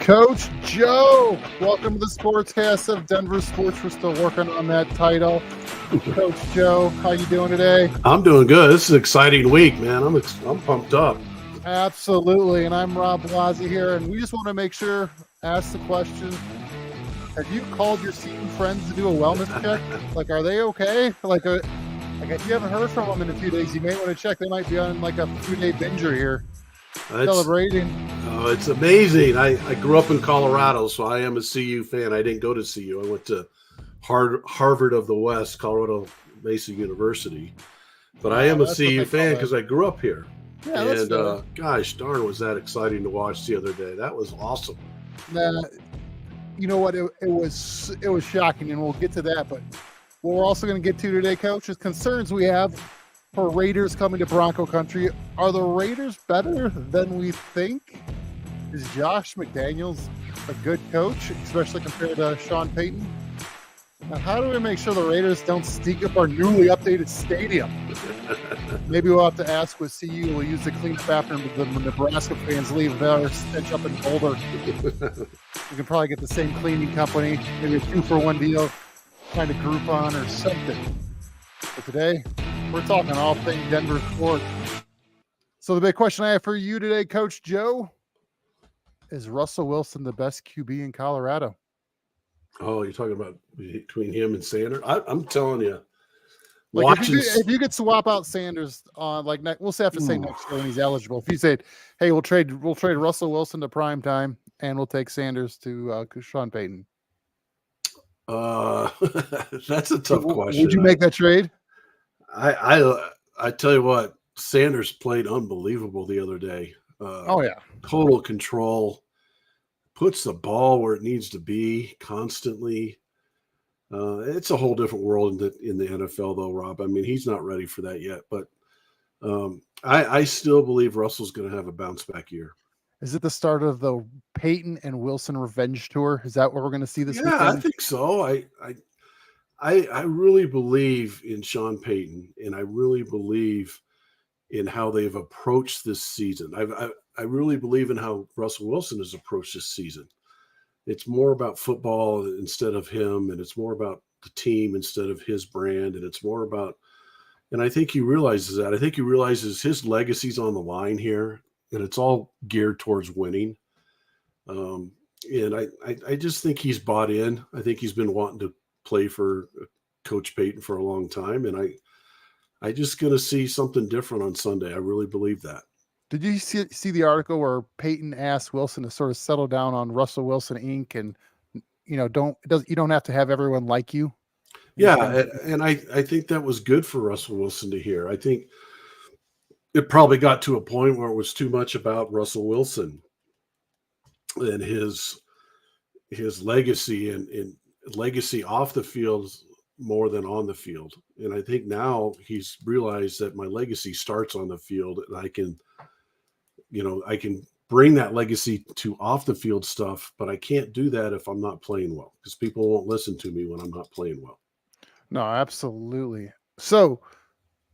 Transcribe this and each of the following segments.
Coach Joe, welcome to the Sportscast of Denver Sports. We're still working on that title. Coach Joe, how you doing today? I'm doing good. This is an exciting week, man. I'm pumped up. Absolutely, and I'm Rob Blasi here, and we just want to make sure, ask the question, have you called your seating friends to do a wellness check? Like, are they okay? Like if you haven't heard from them in a few days, you may want to check. They might be on like a few-day binger here. Celebrating. Oh, it's amazing. I grew up in Colorado, so I am a CU fan. I didn't go to CU. I went to Harvard of the West, Colorado Mesa University. But I am a CU fan because I grew up here. Yeah, and gosh darn, was that exciting to watch the other day. That was awesome. You know what? It was shocking, and we'll get to that. But what we're also going to get to today, Coach, is concerns we have for Raiders coming to Bronco Country. Are the Raiders better than we think? Is Josh McDaniels a good coach, especially compared to Sean Payton? Now, how do we make sure the Raiders don't sneak up our newly updated stadium? Maybe we'll have to ask with CU. We'll use the cleanest bathroom the Nebraska fans leave their stench up in Boulder. We can probably get the same cleaning company, maybe a 2-for-1 deal, kind of Groupon or something. But today, we're talking all things Denver sports. So the big question I have for you today, Coach Joe, is Russell Wilson the best QB in Colorado? Oh, you're talking about between him and Sanders? I'm telling you. Like if you could swap out Sanders on we'll say next year when he's eligible. If you said, "Hey, we'll trade Russell Wilson to prime time and we'll take Sanders to Sean Payton." That's a tough question. Would you make that trade? I tell you what, Sanders played unbelievable the other day. Total control, puts the ball where it needs to be constantly. It's a whole different world in the NFL, though, Rob. I mean, he's not ready for that yet, but I still believe Russell's going to have a bounce back year. Is it the start of the Peyton and Wilson revenge tour? Is that what we're going to see this weekend? I think so. I really believe in Sean Payton, and I really believe in how they've approached this season. I really believe in how Russell Wilson has approached this season. It's more about football instead of him, and it's more about the team instead of his brand, and it's more about – and I think he realizes that. I think he realizes his legacy's on the line here, and it's all geared towards winning. And I just think he's bought in. I think he's been wanting to play for Coach Payton for a long time, and I just going to see something different on Sunday. I really believe that. Did you see the article where Payton asked Wilson to sort of settle down on Russell Wilson Inc. and you don't have to have everyone like you? Yeah, and I think that was good for Russell Wilson to hear. I think it probably got to a point where it was too much about Russell Wilson and his legacy and legacy off the field more than on the field. And I think now he's realized that my legacy starts on the field, and I can bring that legacy to off the field stuff, but I can't do that if I'm not playing well, because people won't listen to me when I'm not playing well. No, absolutely. So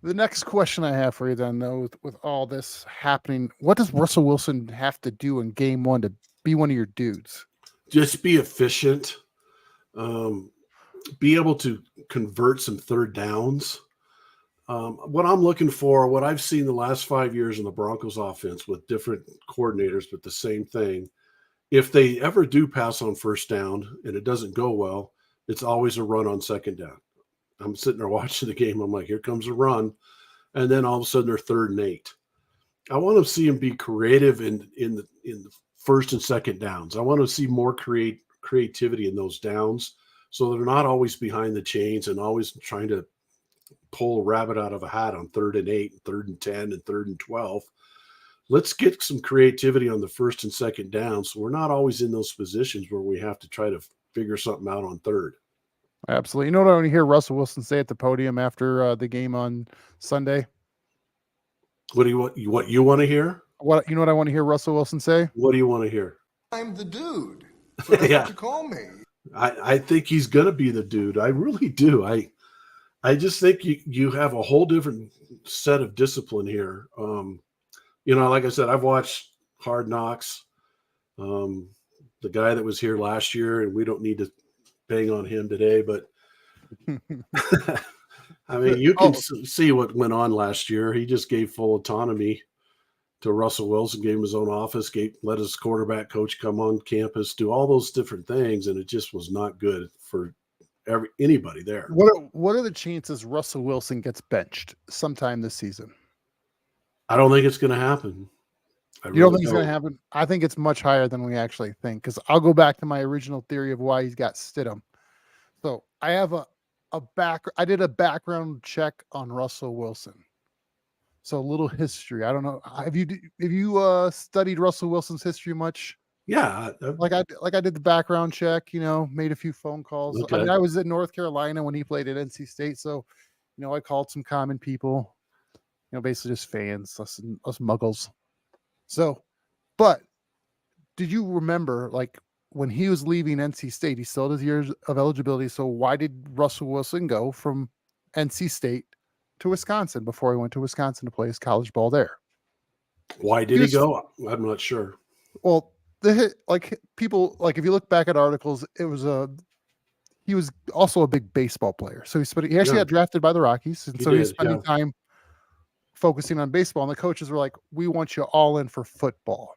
the next question I have for you then, though, with all this happening, what does Russell Wilson have to do in game one to be one of your dudes? Just be efficient, be able to convert some third downs. What I'm looking for, what I've seen the last 5 years in the Broncos offense with different coordinators, but the same thing, if they ever do pass on first down and it doesn't go well, it's always a run on second down. I'm sitting there watching the game. I'm like, here comes a run. And then all of a sudden they're 3rd and 8. I want to see them be creative in the first and second downs. I want to see more creativity in those downs, so they're not always behind the chains and always trying to pull a rabbit out of a hat on 3rd and 8, 3rd and 10, and 3rd and 12. Let's get some creativity on the first and second down, so we're not always in those positions where we have to try to figure something out on third. Absolutely. You know what I want to hear Russell Wilson say at the podium after the game on Sunday? What do you want? What you want to hear? You know what I want to hear Russell Wilson say? What do you want to hear? I'm the dude. So that's what you call me. I think he's going to be the dude. I really do. I just think you have a whole different set of discipline here. Like I said, I've watched Hard Knocks. the guy that was here last year, and we don't need to bang on him today, but I mean, you can see what went on last year. He just gave full autonomy to Russell Wilson, gave him his own office, let his quarterback coach come on campus, do all those different things, and it just was not good for anybody there. What are the chances Russell Wilson gets benched sometime this season? I don't think it's going to happen. You don't think it's going to happen? I think it's much higher than we actually think, because I'll go back to my original theory of why he's got Stidham. So I have I did a background check on Russell Wilson. So a little history. I don't know. Have you studied Russell Wilson's history much? Yeah. Like I did the background check, made a few phone calls. Okay. I mean, I was in North Carolina when he played at NC State. So, I called some common people, basically just fans, us muggles. So, but did you remember, like, when he was leaving NC State, he still had his years of eligibility. So why did Russell Wilson go from NC State to Wisconsin before he went to Wisconsin to play his college ball there? Why did he go? I'm not sure. Well, people, if you look back at articles, he was also a big baseball player. So he actually got drafted by the Rockies. And he was spending time focusing on baseball. And the coaches were like, we want you all in for football,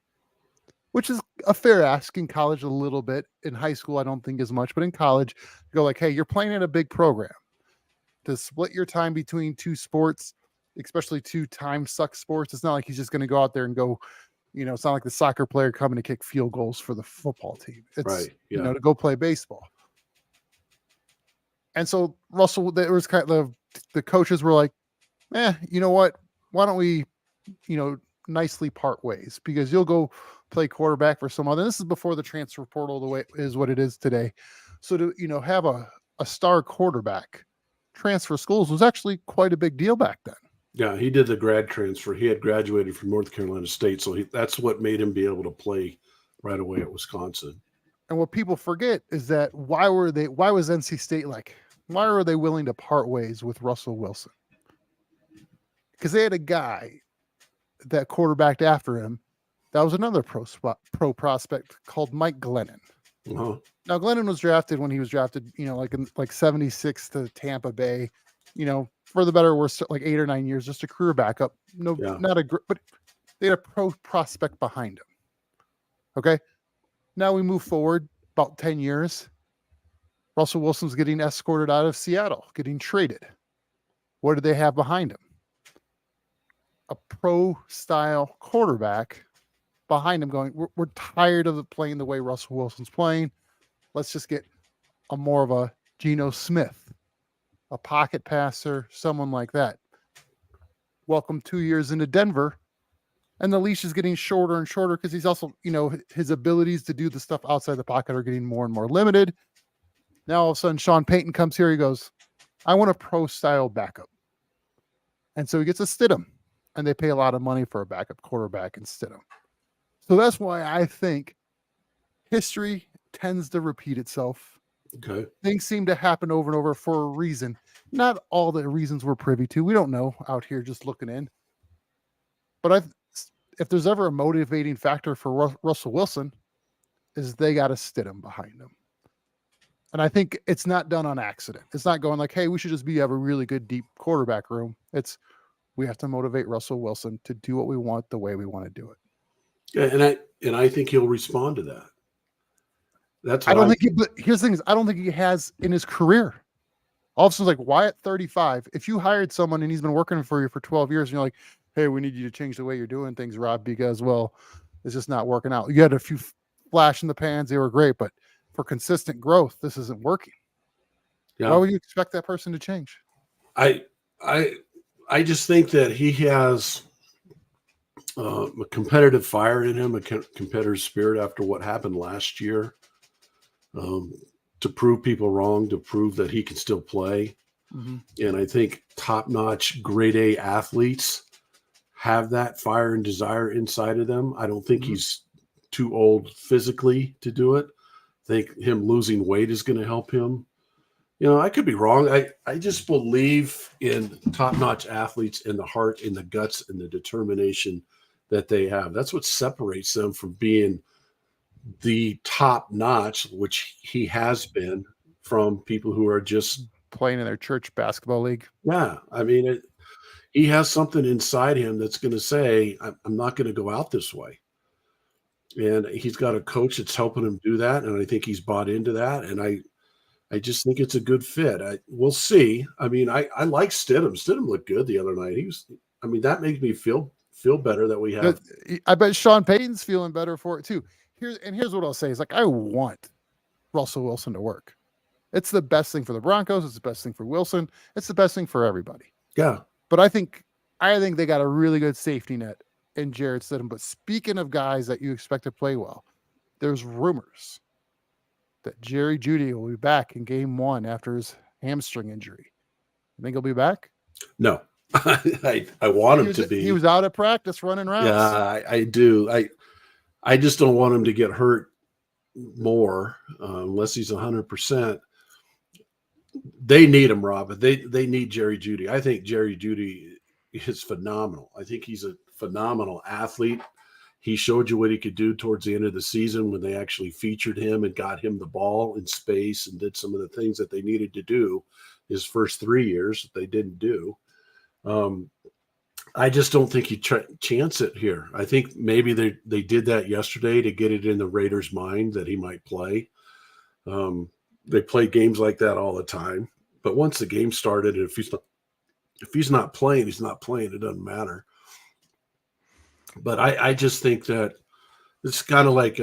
which is a fair ask in college a little bit. In high school, I don't think as much, but in college, you go like, hey, you're playing in a big program. To split your time between two sports, especially two time suck sports, it's not like he's just going to go out there and go, it's not like the soccer player coming to kick field goals for the football team. It's, to go play baseball. And so Russell, there was kind of the coaches were like, you know what? Why don't we, nicely part ways, because you'll go play quarterback for some other. This is before the transfer portal, the way is what it is today. So to, have a star quarterback transfer schools was actually quite a big deal back then. Yeah, he did the grad transfer. He had graduated from North Carolina State, so that's what made him be able to play right away at Wisconsin. And what people forget is that why was NC State why were they willing to part ways with Russell Wilson? Because they had a guy that quarterbacked after him that was another pro prospect called Mike Glennon. Uh-huh. Now, Glennon was drafted when he was drafted, like 76 to Tampa Bay, for the better or worse, like 8 or 9 years, just a career backup. But they had a pro prospect behind him. Okay. Now we move forward about 10 years. Russell Wilson's getting escorted out of Seattle, getting traded. What do they have behind him? A pro style quarterback behind him going, we're tired of playing the way Russell Wilson's playing. Let's just get more of a Geno Smith, a pocket passer, someone like that. Welcome 2 years into Denver, and the leash is getting shorter and shorter because he's also, his abilities to do the stuff outside the pocket are getting more and more limited. Now all of a sudden, Sean Payton comes here. He goes, I want a pro style backup. And so he gets a Stidham, and they pay a lot of money for a backup quarterback in Stidham. So that's why I think history tends to repeat itself. Okay. Things seem to happen over and over for a reason. Not all the reasons we're privy to. We don't know out here just looking in. But if there's ever a motivating factor for Russell Wilson, is they got a Stidham behind him. And I think it's not done on accident. It's not going like, hey, we should just have a really good deep quarterback room. It's we have to motivate Russell Wilson to do what we want the way we want to do it. Yeah, and I think he'll respond to that. That's but here's the thing is, I don't think he has in his career. All of a sudden, like, why at 35? If you hired someone and he's been working for you for 12 years and you're like, hey, we need you to change the way you're doing things, Rob, because, well, it's just not working out. You had a few flash in the pans. They were great, but for consistent growth, this isn't working. Yeah. Why would you expect that person to change? I just think that he has a competitive fire in him, a competitive spirit after what happened last year, to prove people wrong, to prove that he can still play. Mm-hmm. And I think top-notch grade A athletes have that fire and desire inside of them. I don't think he's too old physically to do it. I think him losing weight is going to help him. I could be wrong. I just believe in top-notch athletes and the heart and the guts and the determination that they have. That's what separates them from being the top notch, which he has been from people who are just playing in their church basketball league. yeah. I mean, he has something inside him that's going to say, I'm not going to go out this way. And he's got a coach that's helping him do that. And I think he's bought into that. And I just think it's a good fit. We'll see. I mean, I like Stidham. Stidham looked good the other night. That makes me feel better that we have. I bet Sean Payton's feeling better for it too. Here's what I'll say is like, I want Russell Wilson to work. It's the best thing for the Broncos. It's the best thing for Wilson. It's the best thing for everybody. Yeah. But I think they got a really good safety net in Jarrett Stidham. But speaking of guys that you expect to play well, there's rumors that Jerry Jeudy will be back in game 1 after his hamstring injury. You think he'll be back? No. I want him to be. He was out at practice running routes. Yeah, I do. I just don't want him to get hurt more unless he's 100%. They need him, Rob. They need Jerry Jeudy. I think Jerry Jeudy is phenomenal. I think he's a phenomenal athlete. He showed you what he could do towards the end of the season when they actually featured him and got him the ball in space and did some of the things that they needed to do his first 3 years that they didn't do. I just don't think he chance it here. I think maybe they did that yesterday to get it in the Raiders' mind that he might play. They play games like that all the time. But once the game started, if he's not playing, he's not playing. It doesn't matter. But I just think that it's kind of like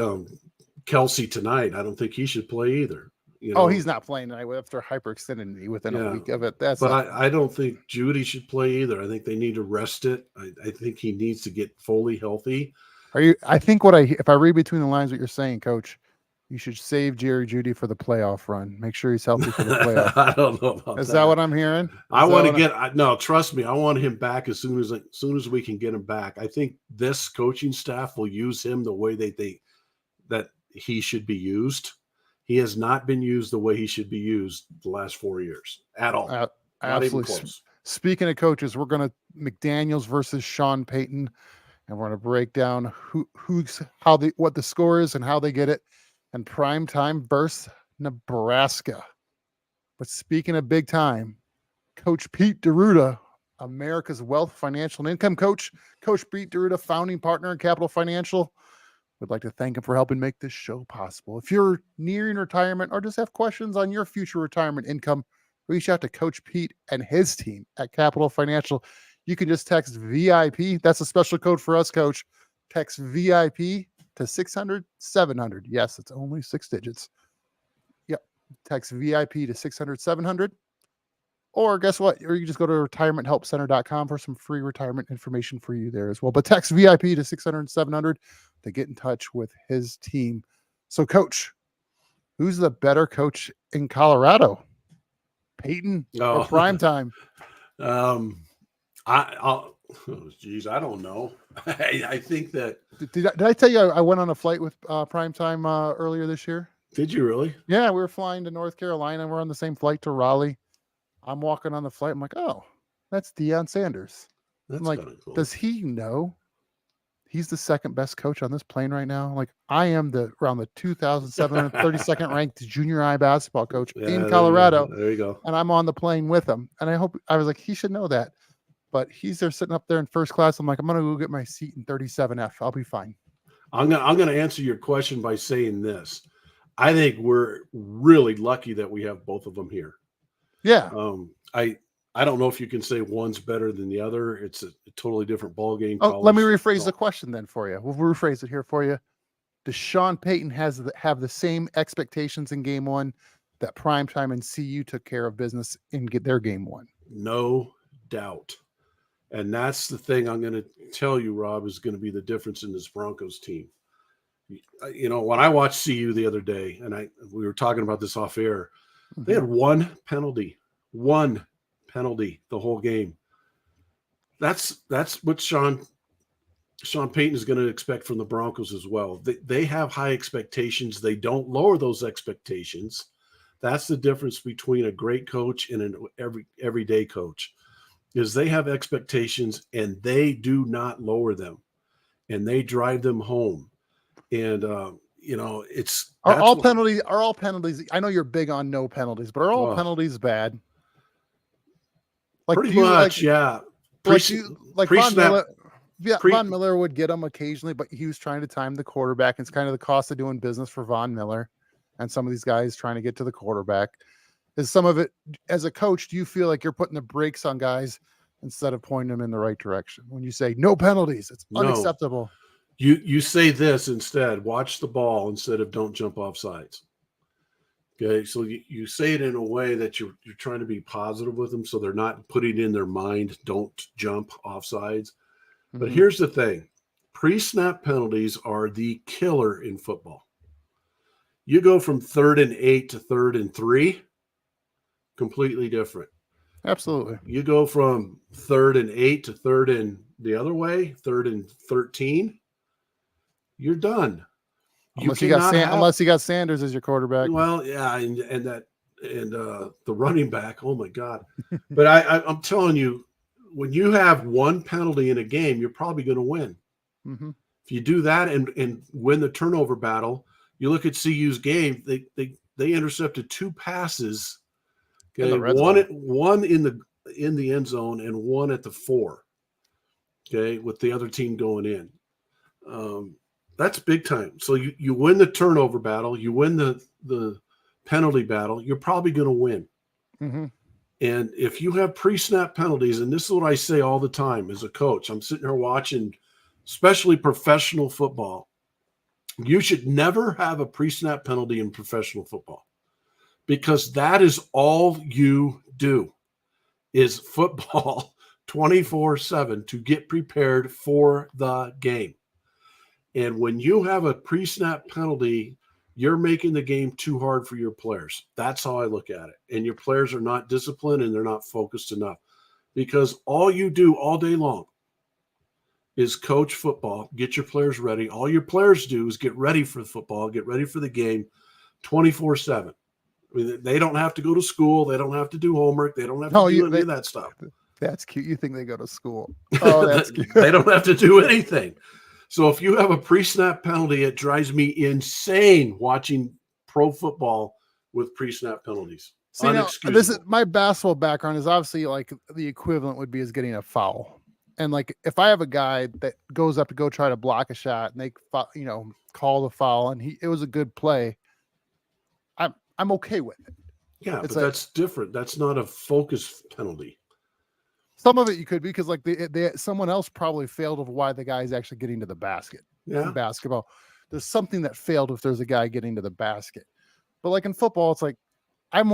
Kelsey tonight. I don't think he should play either. He's not playing tonight after hyperextended knee within a week of it. I don't think Jeudy should play either. I think they need to rest it. I think he needs to get fully healthy. If I read between the lines what you're saying, Coach, you should save Jerry Jeudy for the playoff run. Make sure he's healthy for the playoff. I don't know about Is that what I'm hearing? Trust me, I want him back as soon as we can get him back. I think this coaching staff will use him the way that he should be used. He has not been used the way he should be used the last 4 years at all. Not even close. Speaking of coaches, we're going to McDaniels versus Sean Payton, and we're going to break down what the score is and how they get it. And prime time versus Nebraska. But speaking of big time, Coach Pete D'Arruda, America's Wealth, Financial, and Income Coach. Coach Pete D'Arruda, founding partner in Capital Financial. We'd like to thank him for helping make this show possible. If you're nearing retirement or just have questions on your future retirement income, reach out to Coach Pete and his team at Capital Financial. You can just text VIP. That's a special code for us, Coach. Text VIP to 600-700. Yes, it's only 6 digits. Yep. Text VIP to 600-700. Or guess what? Or you just go to retirementhelpcenter.com for some free retirement information for you there as well. But text VIP to 600-700 to get in touch with his team. So, Coach, who's the better coach in Colorado? Peyton or Primetime? I don't know. I think that. Did I tell you I went on a flight with Primetime earlier this year? Did you really? Yeah, we were flying to North Carolina. We're on the same flight to Raleigh. I'm walking on the flight. I'm like, oh, that's Deion Sanders. That's I'm like, cool. Does he know he's the second best coach on this plane right now? Like, I am around the 2,732nd ranked junior high basketball coach in Colorado. There you go. And I'm on the plane with him. And I was like, he should know that. But he's there sitting up there in first class. I'm like, I'm going to go get my seat in 37F. I'll be fine. I'm going to answer your question by saying this. I think we're really lucky that we have both of them here. Yeah. I don't know if you can say one's better than the other. It's a totally different ballgame. Let me rephrase the question then for you. We'll rephrase it here for you. Does Sean Payton have the same expectations in game 1 that Primetime and CU took care of business in their game 1? No doubt. And that's the thing I'm going to tell you, Rob, is going to be the difference in this Broncos team. When I watched CU the other day, and we were talking about this off air, they had one penalty the whole game. That's what Sean Payton is going to expect from the Broncos as well. They have high expectations. They don't lower those expectations. That's the difference between a great coach and an everyday coach, is they have expectations and they do not lower them, and they drive them home. And Are all penalties? I know you're big on no penalties, but are all penalties bad? Like pretty much, yeah. Von Miller. Yeah, Von Miller would get them occasionally, but he was trying to time the quarterback. It's kind of the cost of doing business for Von Miller and some of these guys trying to get to the quarterback. Is some of it, as a coach, do you feel like you're putting the brakes on guys instead of pointing them in the right direction? When you say no penalties, it's unacceptable. You say this instead, watch the ball instead of don't jump off sides. Okay, so you say it in a way that you're trying to be positive with them, so they're not putting in their mind, don't jump off sides. Mm-hmm. But here's the thing. Pre-snap penalties are the killer in football. You go from 3rd and 8 to 3rd and 3, completely different. Absolutely. You go from 3rd and 8 to 3rd and the other way, 3rd and 13, you're done. Unless you got Sanders as your quarterback. Well, yeah, and the running back. Oh my God! But I'm telling you, when you have one penalty in a game, you're probably going to win. Mm-hmm. If you do that and win the turnover battle, you look at CU's game. They intercepted 2 passes. Okay, one in the end zone and one at the 4. Okay, with the other team going in. That's big time. So you win the turnover battle, you win the penalty battle, you're probably going to win. Mm-hmm. And if you have pre-snap penalties, and this is what I say all the time as a coach, I'm sitting here watching, especially professional football, you should never have a pre-snap penalty in professional football because that is all you do is football 24/7 to get prepared for the game. And when you have a pre-snap penalty, you're making the game too hard for your players. That's how I look at it. And your players are not disciplined and they're not focused enough because all you do all day long is coach football, get your players ready. All your players do is get ready for football, get ready for the game 24/7. I mean, they don't have to go to school. They don't have to do homework. They don't have to do any of that stuff. That's cute. You think they go to school. Oh, that's cute. They don't have to do anything. So if you have a pre-snap penalty, it drives me insane watching pro football with pre-snap penalties. See, now, this is my basketball background is obviously like the equivalent would be as getting a foul. And like if I have a guy that goes up to go try to block a shot and they call the foul and it was a good play, I'm okay with it. Yeah, but that's different. That's not a focus penalty. Some of it you could be because like someone else probably failed of why the guy's actually getting to the basket. Yeah. In basketball, there's something that failed if there's a guy getting to the basket. But like in football, it's like I'm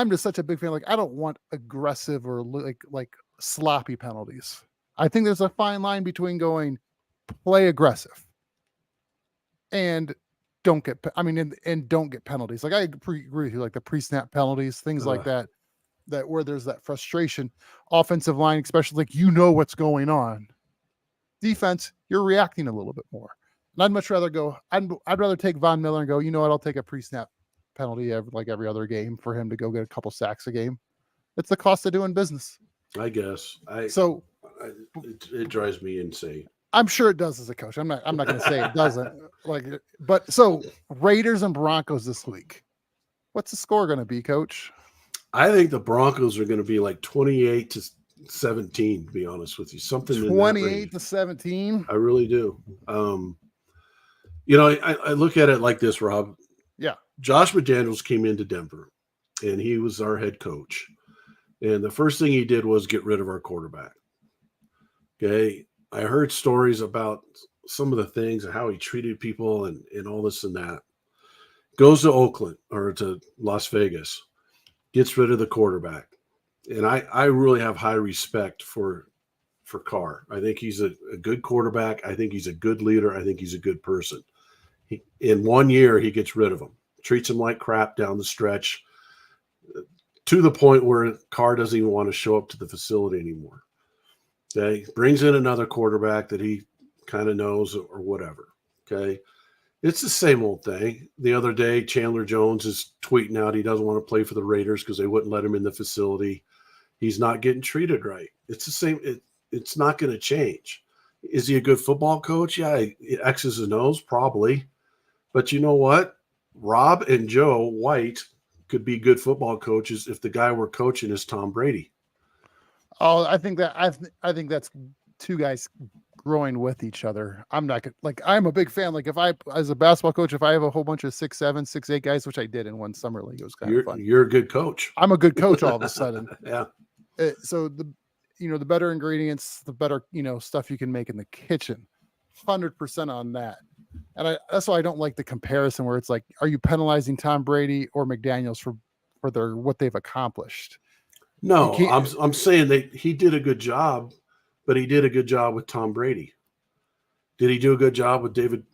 just such a big fan. Like I don't want aggressive or like sloppy penalties. I think there's a fine line between going play aggressive and don't get penalties. Like I agree with you, like the pre-snap penalties, things like that where there's that frustration. Offensive line, especially like what's going on. Defense, you're reacting a little bit more. And I'd much rather go. I'd rather take Von Miller and go. You know what? I'll take a pre-snap penalty every other game for him to go get a couple sacks a game. It's the cost of doing business. I guess. It drives me insane. I'm sure it does as a coach. I'm not going to say it doesn't. So Raiders and Broncos this week. What's the score going to be, Coach? I think the Broncos are going to be like 28-17. To be honest with you, something 28-17. I really do. I look at it like this, Rob. Yeah. Josh McDaniels came into Denver, and he was our head coach. And the first thing he did was get rid of our quarterback. Okay. I heard stories about some of the things and how he treated people and all this and that. Goes to Oakland or to Las Vegas, gets rid of the quarterback. And I really have high respect for Carr. I think he's a good quarterback. I think he's a good leader. I think he's a good person. In 1 year, he gets rid of him, treats him like crap down the stretch to the point where Carr doesn't even want to show up to the facility anymore. Okay, brings in another quarterback that he kind of knows or whatever. Okay, it's the same old thing. The other day, Chandler Jones is tweeting out he doesn't want to play for the Raiders because they wouldn't let him in the facility. He's not getting treated right. It's the same. It's not going to change. Is he a good football coach? Yeah, X's and O's probably. But you know what? Rob and Joe White could be good football coaches if the guy we're coaching is Tom Brady. Oh, I think that's two guys growing with each other. I'm not like, I'm a big fan. Like, if I, as a basketball coach, if I have a whole bunch of 6'7", 6'8" guys, which I did in one summer league, it was kind of fun. You're a good coach. I'm a good coach all of a sudden. Yeah. So the better ingredients, the better, stuff you can make in the kitchen. 100% on that. And that's why I don't like the comparison where it's like, are you penalizing Tom Brady or McDaniels for what they've accomplished? No, I'm saying that he did a good job, but he did a good job with Tom Brady. Did he do a good job with David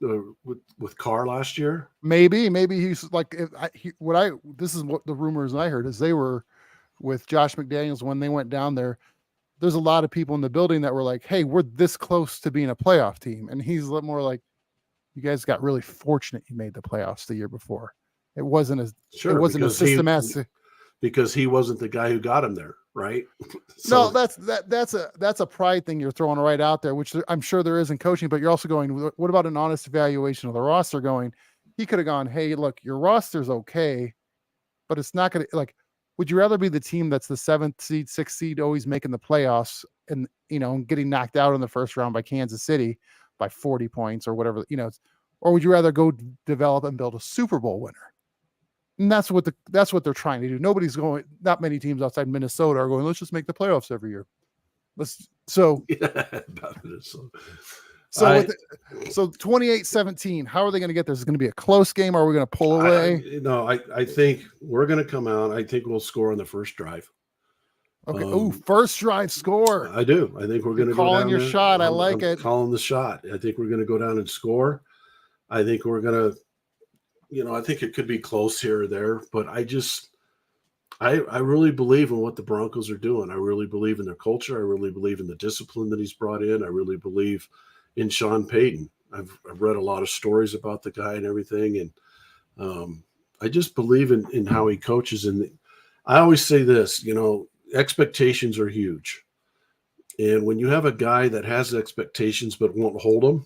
with Carr last year? Maybe he's like, this is what the rumors I heard is they were with Josh McDaniels when they went down there. There's a lot of people in the building that were like, "Hey, we're this close to being a playoff team," and he's a little more like, "You guys got really fortunate you made the playoffs the year before. It wasn't as systematic." Because he wasn't the guy who got him there, right? So, no, that's a pride thing you're throwing right out there, which I'm sure there is in coaching. But you're also going, what about an honest evaluation of the roster? Going, he could have gone, hey, look, your roster's okay, but it's not going to, like, would you rather be the team that's the 7th seed, 6th seed, always making the playoffs and, getting knocked out in the first round by Kansas City by 40 points or whatever, or would you rather go develop and build a Super Bowl winner? And that's what they're trying to do. Not many teams outside Minnesota are going, let's just make the playoffs every year. So 28-17, how are they going to get there? Is it going to be a close game? Or are we going to pull away? I think we're going to come out. I think we'll score on the first drive. Okay. First drive score. I do. I think we're going to go down your there. shot. I like it. Calling the shot. I think we're going to go down and score. I think we're going to, I think it could be close here or there, but I really believe in what the Broncos are doing. I really believe in their culture. I really believe in the discipline that he's brought in. I really believe in Sean Payton. I've read a lot of stories about the guy and everything. And I just believe in how he coaches. And I always say this, expectations are huge. And when you have a guy that has expectations but won't hold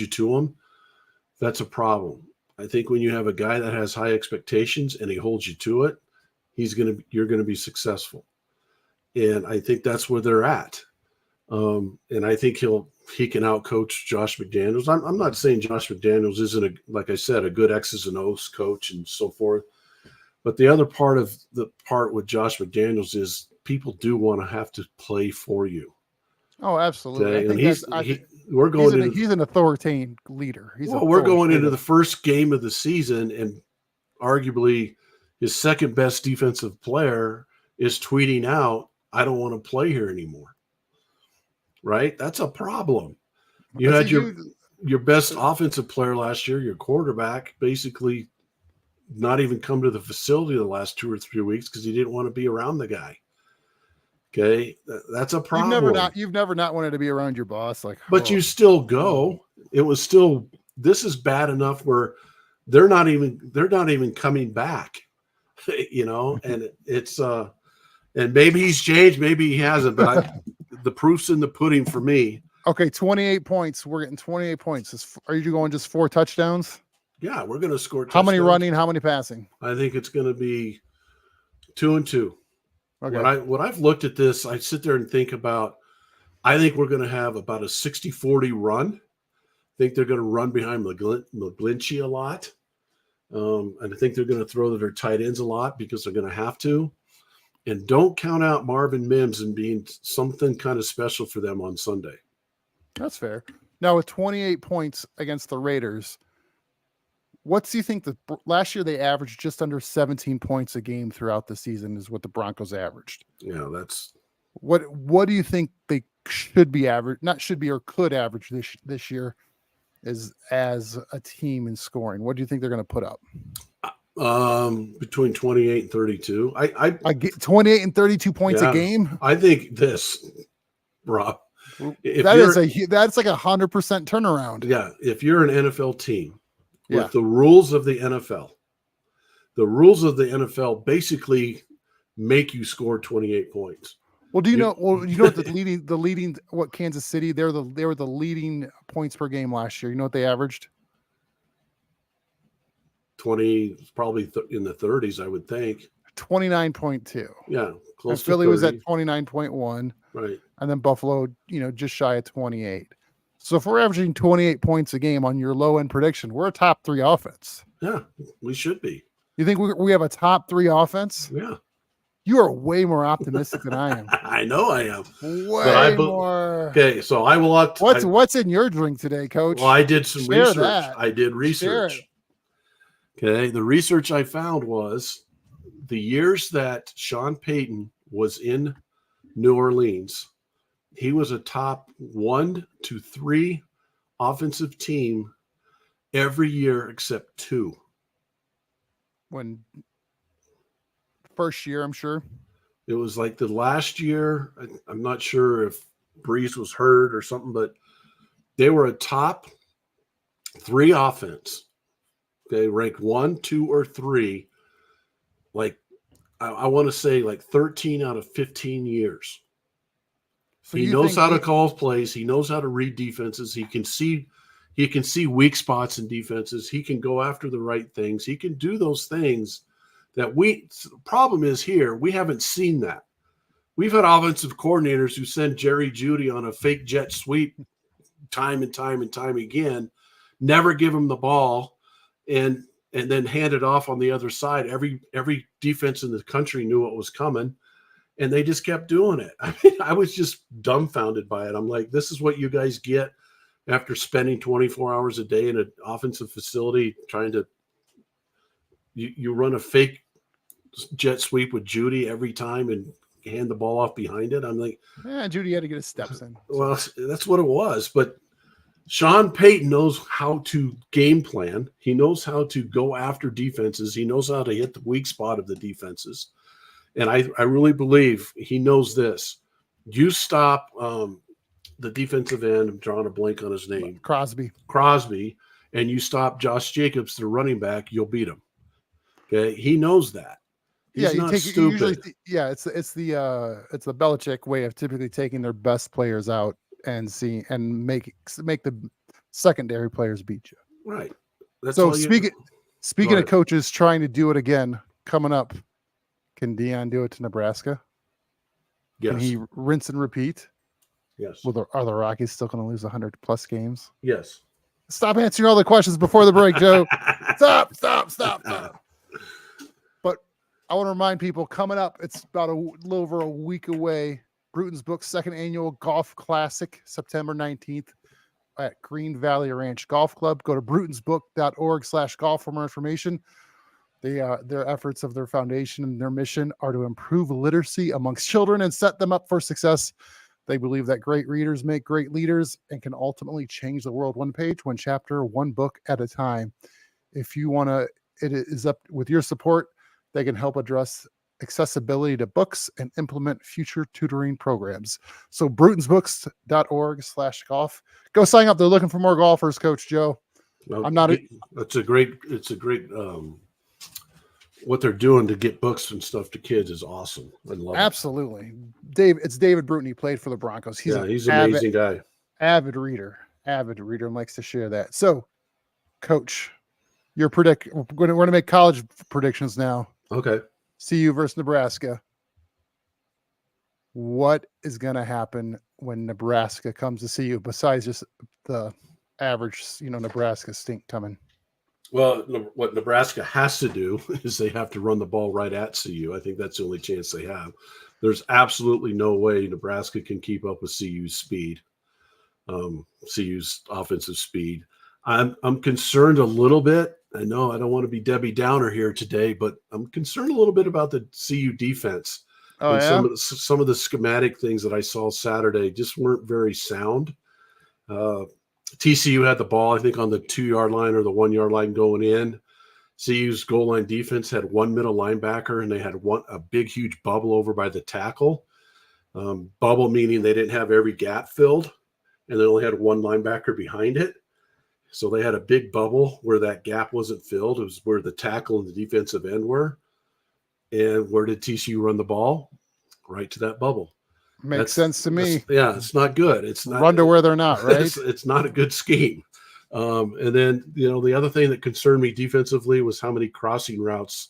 you to them, that's a problem. I think when you have a guy that has high expectations and he holds you to it, you're going to be successful. And I think that's where they're at. And I think he can outcoach Josh McDaniels. I'm not saying Josh McDaniels isn't like I said, a good X's and O's coach and so forth. But the other part with Josh McDaniels is people do want to have to play for you. Oh, absolutely. Okay? He's an authoritarian leader. We're going into the first game of the season, and arguably his second best defensive player is tweeting out, "I don't want to play here anymore." Right? That's a problem. You had your best offensive player last year, your quarterback, basically not even come to the facility the last 2 or 3 weeks because he didn't want to be around the guy. Okay, that's a problem. You've never not wanted to be around your boss, but you still go. It was still. This is bad enough where they're not even coming back, And it's and maybe he's changed, maybe he hasn't, but the proof's in the pudding for me. Okay, 28 points. We're getting 28 points. Are you going just 4 touchdowns? Yeah, we're going to score. How many running? How many passing? I think it's going to be 2 and 2. Okay. When I've looked at this, I sit there and think about, I think we're going to have about a 60-40 run. I think they're going to run behind McGlinchey a lot. And I think they're going to throw to their tight ends a lot because they're going to have to. And don't count out Marvin Mims and being something kind of special for them on Sunday. That's fair. Now, with 28 points against the Raiders, what do you think last year they averaged just under 17 points a game throughout the season is what the Broncos averaged. Yeah, that's what do you think they should be average, not should be or could average this year as a team in scoring? What do you think they're going to put up? Between 28 and 32. I get 28 and 32 points a game. I think this, Rob, that's like 100% turnaround. Yeah. If you're an NFL team with the rules of the NFL basically make you score 28 points. Well, you know what the leading what Kansas City, they were the leading points per game last year. You know what they averaged? 20, probably in the 30s, I would think. 29.2. Yeah, close and Philly to 30. was at 29.1. Right. And then Buffalo, just shy of 28. So if we're averaging 28 points a game on your low end prediction, we're a top 3 offense. Yeah, we should be. You think we have a top 3 offense? Yeah. You are way more optimistic than I am. I know I am. Way more. Okay, so I will. What's in your drink today, Coach? Well, I did some research. That. I did research. Okay, the research I found was the years that Sean Payton was in New Orleans, he was a top 1 to 3 offensive team every year except 2. When first year, I'm sure. It was like the last year. I'm not sure if Breeze was hurt or something, but they were a top 3 offense. Okay, ranked 1, 2, or 3. Like I want to say like 13 out of 15 years. So he knows how to call plays. He knows how to read defenses. He can see weak spots in defenses. He can go after the right things. He can do those things that the problem is here. We haven't seen that. We've had offensive coordinators who send Jerry Jeudy on a fake jet sweep time and time and time again, never give him the ball, and then hand it off on the other side. Every defense in the country knew what was coming, and they just kept doing it. I mean, I was just dumbfounded by it. I'm like, this is what you guys get after spending 24 hours a day in an offensive facility trying to you run a fake jet sweep with Jeudy every time and hand the ball off behind it. I'm like, Jeudy had to get his steps in. Well, that's what it was. But Sean Payton knows how to game plan. He knows how to go after defenses. He knows how to hit the weak spot of the defenses. And I really believe he knows this. You stop the defensive end, I'm drawing a blank on his name. Crosby, and you stop Josh Jacobs, the running back, you'll beat him. Okay, he knows that. He's not stupid. It's the Belichick way of typically taking their best players out and make the secondary players beat you. Right. So speaking of coaches trying to do it again, coming up, can Deion do it to Nebraska? Yes. Can he rinse and repeat? Yes. Are the Rockies still going to lose 100+ games? Yes. Stop answering all the questions before the break, Joe. Stop. But I want to remind people, coming up, it's about a little over a week away. Bruton's Book's 2nd annual Golf Classic, September 19th at Green Valley Ranch Golf Club. Go to brutonsbook.org/golf for more information. Their efforts of their foundation and their mission are to improve literacy amongst children and set them up for success. They believe that great readers make great leaders and can ultimately change the world one page, one chapter, one book at a time. If you want to, it is up with your support. They can help address accessibility to books and implement future tutoring programs. So brutonsbooks.org/golf. Go sign up. They're looking for more golfers, Coach Joe. Well, it's a great what they're doing to get books and stuff to kids is awesome. I love Absolutely. It's David Bruton. He played for the Broncos. He's an amazing guy. Avid reader and likes to share that. So, Coach, we're going to make college predictions now. Okay. CU versus Nebraska. What is going to happen when Nebraska comes to CU besides just the average, Nebraska stink coming? Well, what Nebraska has to do is they have to run the ball right at CU. I think that's the only chance they have. There's absolutely no way Nebraska can keep up with CU's speed, CU's offensive speed. I'm concerned a little bit. I know I don't want to be Debbie Downer here today, but I'm concerned a little bit about the CU defense. Oh, yeah? Some of the schematic things that I saw Saturday just weren't very sound. TCU had the ball, I think, on the 2-yard line or the 1-yard line going in. CU's goal line defense had one middle linebacker, and they had a big, huge bubble over by the tackle. Bubble meaning they didn't have every gap filled, and they only had one linebacker behind it. So they had a big bubble where that gap wasn't filled. It was where the tackle and the defensive end were. And where did TCU run the ball? Right to that bubble. Makes sense to me. It's not good. It's not run to where they're not, right? It's not a good scheme. And then, the other thing that concerned me defensively was how many crossing routes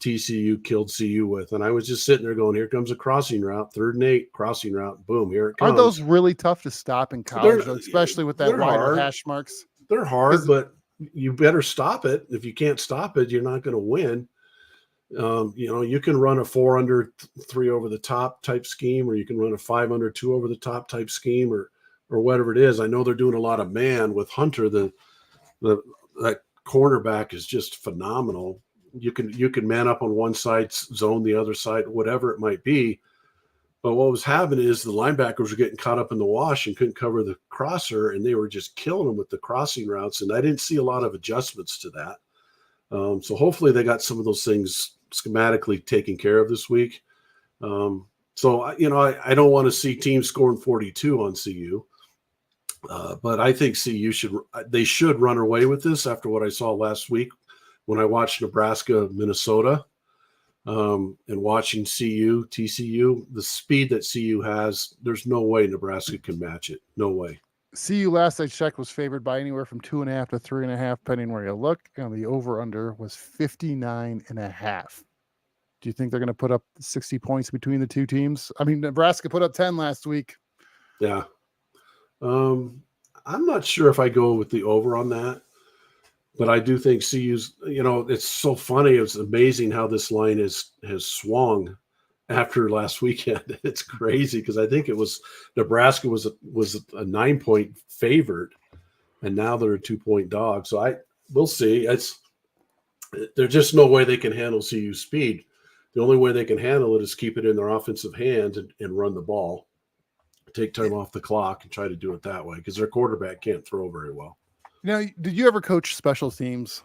TCU killed CU with. And I was just sitting there going, here comes a crossing route, 3rd and 8, crossing route, boom, here it comes. Aren't those really tough to stop in college, though, especially with that wider hard. hash marks? They're hard, but you better stop it. If you can't stop it, you're not going to win. You can run a 4 under 3 over the top type scheme, or you can run a 5 under 2 over the top type scheme, or whatever it is. I know they're doing a lot of man with Hunter. That cornerback is just phenomenal. You can man up on one side, zone the other side, whatever it might be. But what was happening is the linebackers were getting caught up in the wash and couldn't cover the crosser, and they were just killing them with the crossing routes. And I didn't see a lot of adjustments to that. So hopefully they got some of those things schematically taken care of this week. So I don't want to see teams scoring 42 on CU. But I think CU should run away with this after what I saw last week when I watched Nebraska, Minnesota, and watching TCU, the speed that CU has, there's no way Nebraska can match it. No way. CU last I checked was favored by anywhere from 2.5 to 3.5, depending where you look. And the over/under was 59.5. Do you think they're going to put up 60 points between the two teams? I mean, Nebraska put up 10 last week. Yeah. I'm not sure if I go with the over on that, but I do think CU's, it's so funny. It's amazing how this line has swung after last weekend. It's crazy because I think it was Nebraska was a 9-point favorite, and now they're a 2-point dog. So we'll see. There's just no way they can handle CU's speed. The only way they can handle it is keep it in their offensive hands and run the ball. Take time off the clock and try to do it that way because their quarterback can't throw very well. Did you ever coach special teams?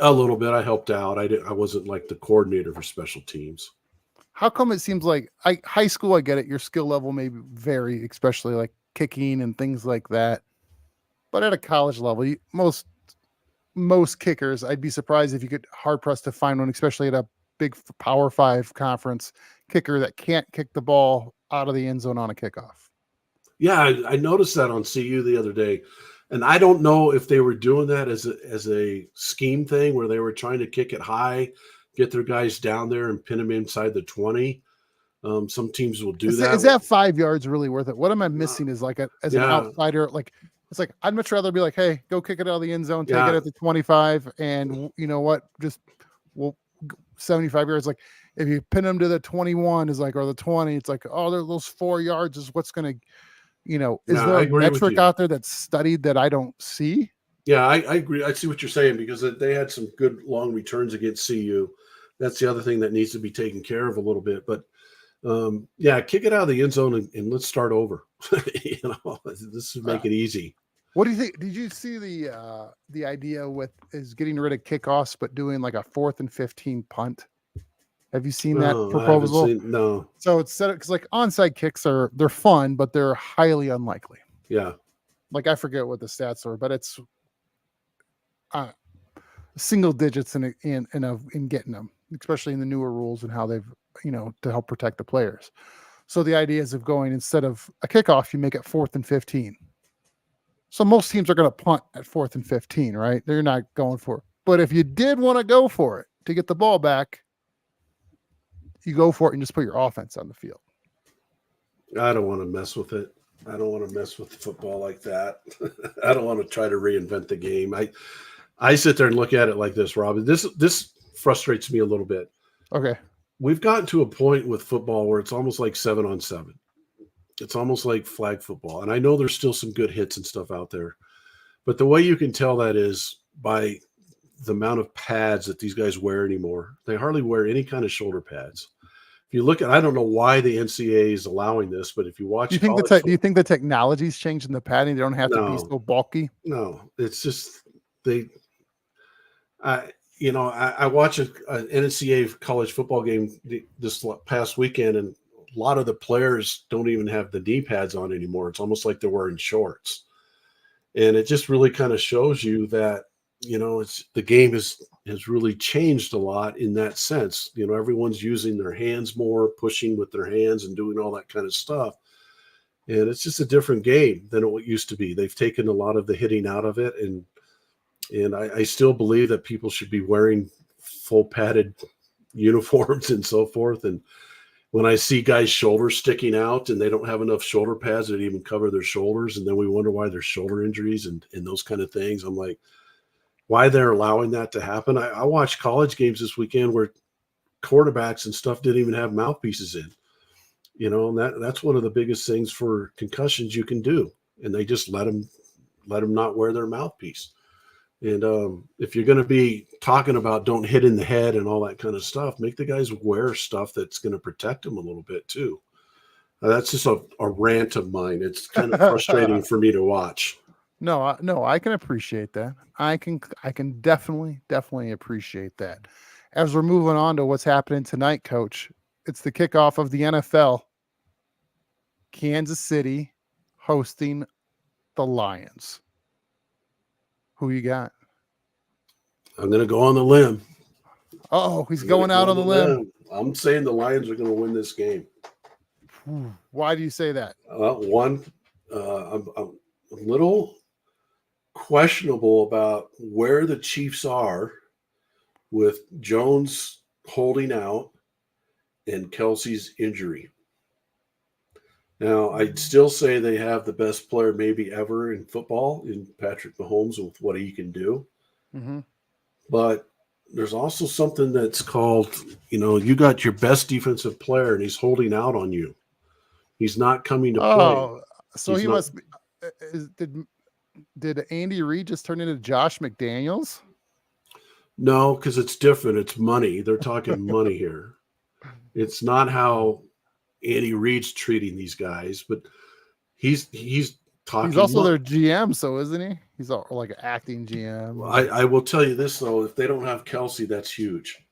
A little bit. I helped out. I wasn't like the coordinator for special teams. How come it seems like high school, I get it. Your skill level may vary, especially like kicking and things like that. But at a college level, most kickers, I'd be surprised if you get hard pressed to find one, especially at a big Power 5 conference kicker that can't kick the ball out of the end zone on a kickoff. Yeah, I noticed that on CU the other day. And I don't know if they were doing that as a scheme thing where they were trying to kick it high, get their guys down there and pin them inside the 20. Some teams will do that. Is that 5 yards really worth it? What am I missing is an outsider, it's like, I'd much rather be like, hey, go kick it out of the end zone, take it at the 25. And you know what? We'll 75 yards. Like if you pin them to the 21 or the 20, it's like, oh, those 4 yards is what's going to, is there a metric out there that's studied that I don't see? Yeah, I agree. I see what you're saying because they had some good long returns against CU. That's the other thing that needs to be taken care of a little bit. But kick it out of the end zone and let's start over. This would make it easy. What do you think? Did you see the idea is getting rid of kickoffs, but doing like a 4th and 15 punt? Have you seen that proposal? No. So it's set up because like onside kicks they're fun, but they're highly unlikely. Yeah. Like I forget what the stats are, but it's single digits in getting them, especially in the newer rules and how they've to help protect the players. So the idea is of going instead of a kickoff, you make it 4th and 15. So most teams are going to punt at 4th and 15, right? They're not going for it. But if you did want to go for it to get the ball back, you go for it and just put your offense on the field. I don't want to mess with it. I don't want to mess with football like that. I don't want to try to reinvent the game. I sit there and look at it like this, Rob. This frustrates me a little bit. Okay. We've gotten to a point with football where it's almost like 7-on-7. It's almost like flag football. And I know there's still some good hits and stuff out there. But the way you can tell that is by the amount of pads that these guys wear anymore. They hardly wear any kind of shoulder pads. If you look at, I don't know why the NCAA is allowing this, but if you watch, do you think the technology's changed in the padding? They don't have to be so bulky. No, it's just I watch an NCAA college football game this past weekend, and a lot of the players don't even have the knee pads on anymore. It's almost like they're wearing shorts, and it just really kind of shows you that the game has really changed a lot in that sense. Everyone's using their hands more, pushing with their hands and doing all that kind of stuff. And it's just a different game than it used to be. They've taken a lot of the hitting out of it, and I still believe that people should be wearing full padded uniforms and so forth. And when I see guys' shoulders sticking out and they don't have enough shoulder pads that even cover their shoulders, and then we wonder why there's shoulder injuries and those kind of things, I'm like, why they're allowing that to happen. I watched college games this weekend where quarterbacks and stuff didn't even have mouthpieces in, and that's one of the biggest things for concussions you can do. And they just let them not wear their mouthpiece. And if you're going to be talking about don't hit in the head and all that kind of stuff, make the guys wear stuff that's going to protect them a little bit too. That's just a rant of mine. It's kind of frustrating for me to watch. No, I can appreciate that. I can definitely appreciate that. As we're moving on to what's happening tonight, Coach, it's the kickoff of the NFL. Kansas City hosting the Lions. Who you got? I'm going to go on the limb. Oh, he's going out on the limb. I'm saying the Lions are going to win this game. Why do you say that? I'm a little questionable about where the Chiefs are with Jones holding out and Kelsey's injury. Now, I'd still say they have the best player maybe ever in football in Patrick Mahomes with what he can do. Mm-hmm. But there's also something that's called, you got your best defensive player and he's holding out on you. He's not coming to play. Oh, so he must be. Did Andy Reid just turn into Josh McDaniels? No, because it's different. It's money. They're talking money here. It's not how Andy Reid's treating these guys, but he's talking. He's also their GM, so isn't he? He's like an acting GM. I will tell you this though: if they don't have Kelsey, that's huge.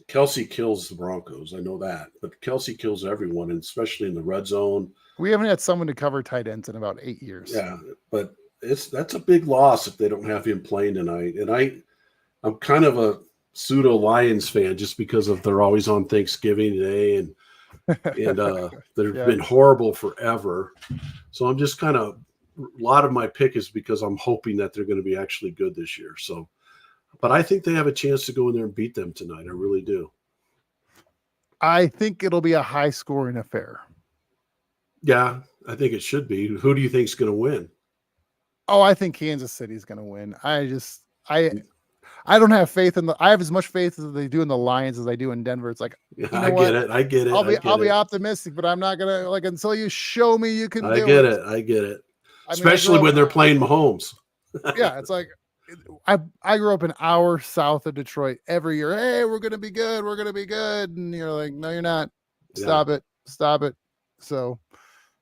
Kelsey kills the Broncos. I know that, but Kelsey kills everyone, and especially in the red zone. We haven't had someone to cover tight ends in about 8 years. Yeah, but that's a big loss if they don't have him playing tonight. And I'm kind of a pseudo Lions fan just because of they're always on Thanksgiving Day and they've been horrible forever. So I'm just kind of a lot of my pick is because I'm hoping that they're going to be actually good this year. So, but I think they have a chance to go in there and beat them tonight. I really do. I think it'll be a high scoring affair. Yeah, I think it should be. Who do you think is going to win? Oh, I think Kansas City is going to win. I don't have faith in I have as much faith as they do in the Lions as I do in Denver. It's like, I get it. I'll be optimistic, but I'm not going to until you show me you can do it. I get it. Especially when they're playing Mahomes. Yeah. It's like, I grew up an hour south of Detroit every year. Hey, we're going to be good. We're going to be good. And you're like, no, you're not. Stop it. So,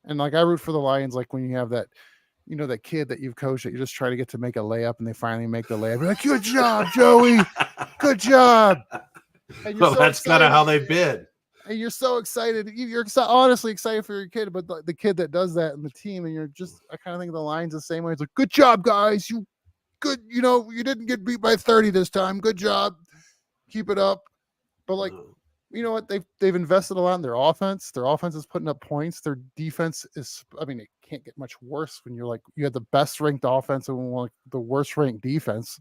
and like, I root for the Lions. Like when you have that, that kid that you've coached that you just try to get to make a layup and they finally make the layup. You're like, good job, Joey. Good job. And well, that's kind of how they've been. And you're so excited. You're honestly excited for your kid, but the kid that does that in the team, and I kind of think of the Lions the same way. It's like, good job, guys. You didn't get beat by 30 this time. Good job. Keep it up. But like, you know what? They've invested a lot in their offense. Their offense is putting up points. Their defense is, it can't get much worse when you had the best ranked offense and like the worst ranked defense